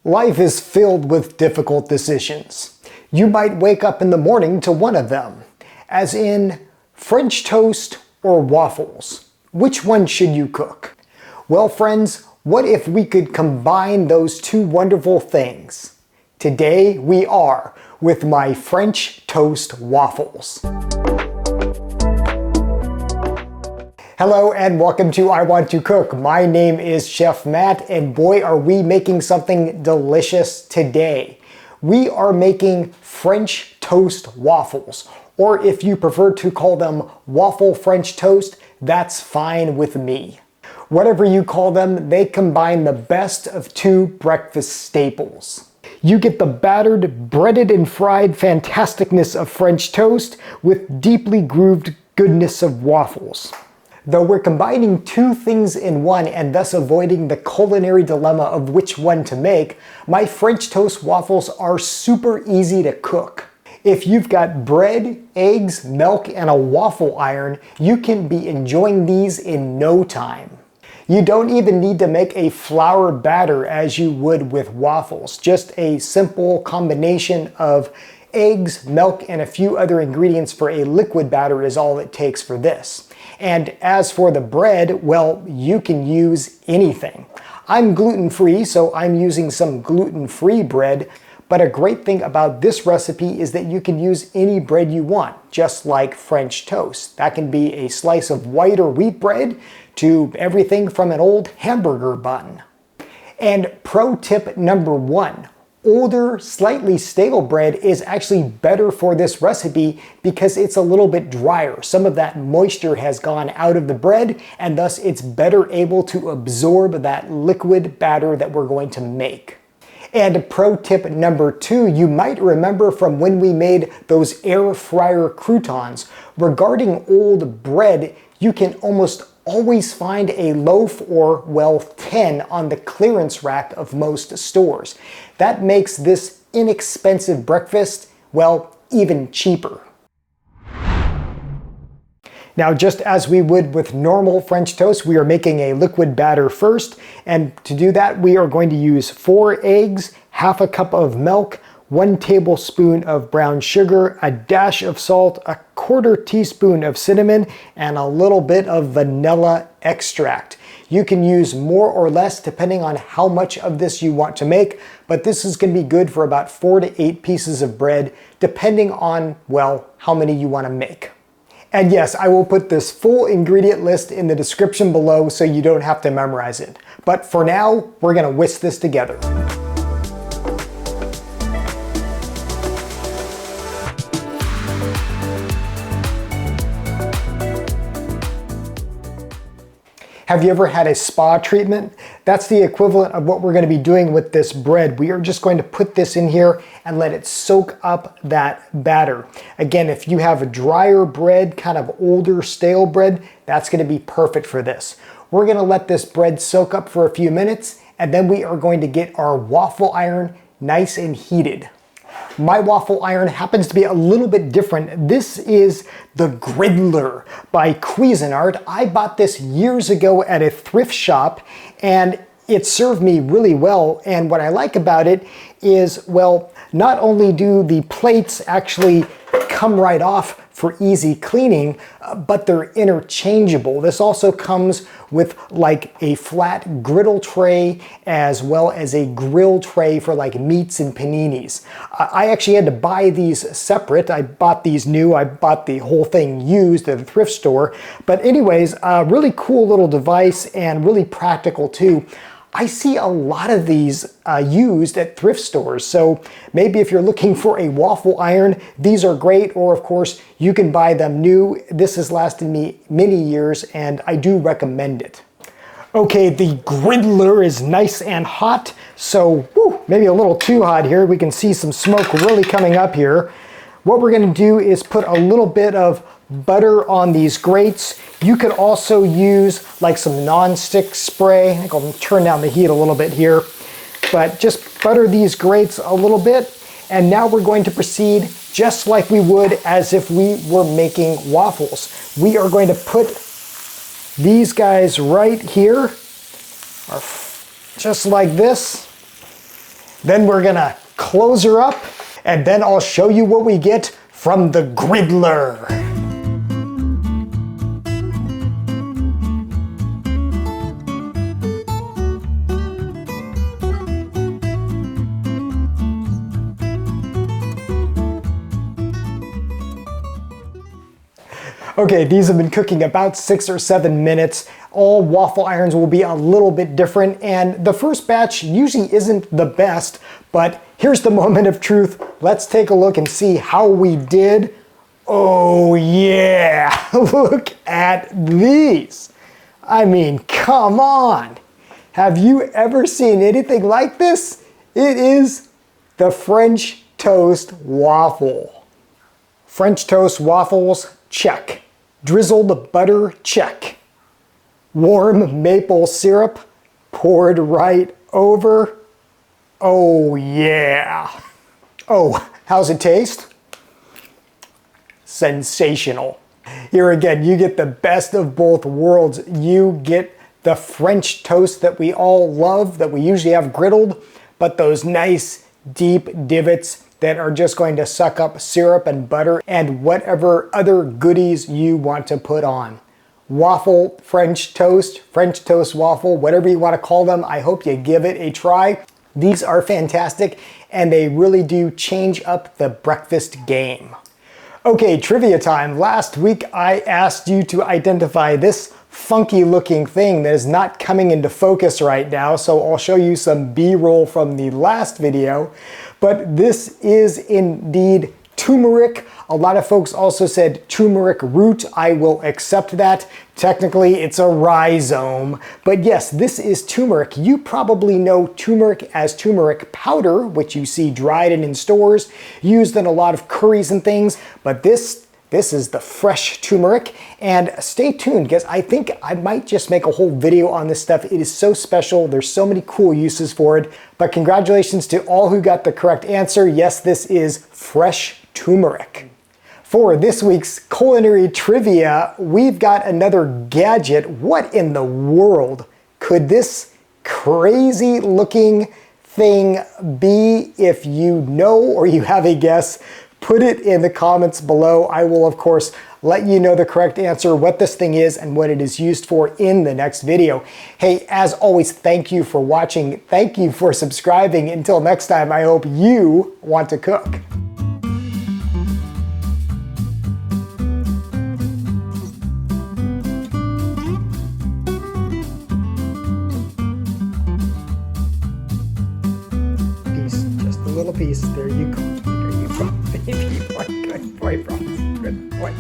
Life is filled with difficult decisions. You might wake up in the morning to one of them, as in French toast or waffles. Which one should you cook? Well, friends, what if we could combine those two wonderful things? Today we are with my French toast waffles. Hello and welcome to I Want to Cook. My name is Chef Matt, and boy are we making something delicious today. We are making French toast waffles, or if you prefer to call them waffle French toast, that's fine with me. Whatever you call them, they combine the best of two breakfast staples. You get the battered, breaded and fried fantasticness of French toast with deeply grooved goodness of waffles. Though we're combining two things in one and thus avoiding the culinary dilemma of which one to make, my French toast waffles are super easy to cook. If you've got bread, eggs, milk, and a waffle iron, you can be enjoying these in no time. You don't even need to make a flour batter as you would with waffles. Just a simple combination of eggs, milk, and a few other ingredients for a liquid batter is all it takes for this. And as for the bread, well, you can use anything. I'm gluten-free, so I'm using some gluten-free bread, but a great thing about this recipe is that you can use any bread you want, just like French toast. That can be a slice of white or wheat bread to everything from an old hamburger bun. And pro tip number one, older, slightly stale bread is actually better for this recipe because it's a little bit drier. Some of that moisture has gone out of the bread, and thus it's better able to absorb that liquid batter that we're going to make. And pro tip number two, you might remember from when we made those air fryer croutons. Regarding old bread, you can almost always find a loaf or, well, 10 on the clearance rack of most stores. That makes this inexpensive breakfast, well, even cheaper. Now, just as we would with normal French toast, we are making a liquid batter first. And to do that, we are going to use 4 eggs, half a cup of milk, 1 tablespoon of brown sugar, a dash of salt, a 1/4 teaspoon of cinnamon, and a little bit of vanilla extract. You can use more or less depending on how much of this you want to make, but this is going to be good for about 4 to 8 pieces of bread, depending on, well, how many you want to make. And yes, I will put this full ingredient list in the description below so you don't have to memorize it. But for now, we're going to whisk this together. Have you ever had a spa treatment? That's the equivalent of what we're going to be doing with this bread. We are just going to put this in here and let it soak up that batter. Again, if you have a drier bread, kind of older stale bread, that's going to be perfect for this. We're going to let this bread soak up for a few minutes, and then we are going to get our waffle iron nice and heated. My waffle iron happens to be a little bit different. This is the Griddler by Cuisinart. I bought this years ago at a thrift shop, and it served me really well. And what I like about it is, well, not only do the plates actually come right off for easy cleaning, but they're interchangeable. This also comes with like a flat griddle tray as well as a grill tray for like meats and paninis. I actually had to buy these separate. I bought these new. I bought the whole thing used at a thrift store. But anyways, really cool little device and really practical too. I see a lot of these used at thrift stores, so maybe if you're looking for a waffle iron, these are great, or of course, you can buy them new. This has lasted me many years, and I do recommend it. Okay, the Griddler is nice and hot, so maybe a little too hot here. We can see some smoke really coming up here. What we're gonna do is put a little bit of butter on these grates. You could also use like some non-stick spray. I think I'll turn down the heat a little bit here, but just butter these grates a little bit. And now we're going to proceed just like we would as if we were making waffles. We are going to put these guys right here, just like this. Then we're gonna close her up, and then I'll show you what we get from the griddler. Okay, these have been cooking about 6 or 7 minutes. All waffle irons will be a little bit different, and the first batch usually isn't the best, but here's the moment of truth. Let's take a look and see how we did. Oh yeah, look at these. I mean, come on. Have you ever seen anything like this? It is the French toast waffle. French toast waffles, check. Drizzled butter, check. Warm maple syrup poured right over. Oh yeah. Oh, how's it taste? Sensational. Here again, you get the best of both worlds. You get the French toast that we all love, that we usually have griddled, but those nice deep divots that are just going to suck up syrup and butter and whatever other goodies you want to put on. Waffle, French toast waffle, whatever you want to call them, I hope you give it a try. These are fantastic and they really do change up the breakfast game. Okay, trivia time. Last week I asked you to identify this funky looking thing that is not coming into focus right now, so I'll show you some B-roll from the last video. But this is indeed turmeric. A lot of folks also said turmeric root. I will accept that. Technically, it's a rhizome. But yes, this is turmeric. You probably know turmeric as turmeric powder, which you see dried and in stores, used in a lot of curries and things. But this is the fresh turmeric, and stay tuned because I think I might just make a whole video on this stuff. It is so special. There's so many cool uses for it, but congratulations to all who got the correct answer. Yes, this is fresh turmeric. For this week's culinary trivia, we've got another gadget. What in the world could this crazy looking thing be? If you know or you have a guess, put it in the comments below. I will, of course, let you know the correct answer, what this thing is, and what it is used for in the next video. Hey, as always, thank you for watching. Thank you for subscribing. Until next time, I hope you want to cook. Just a little piece. There you go. There you go. Baby boy, good boy, Bronx. Good boy.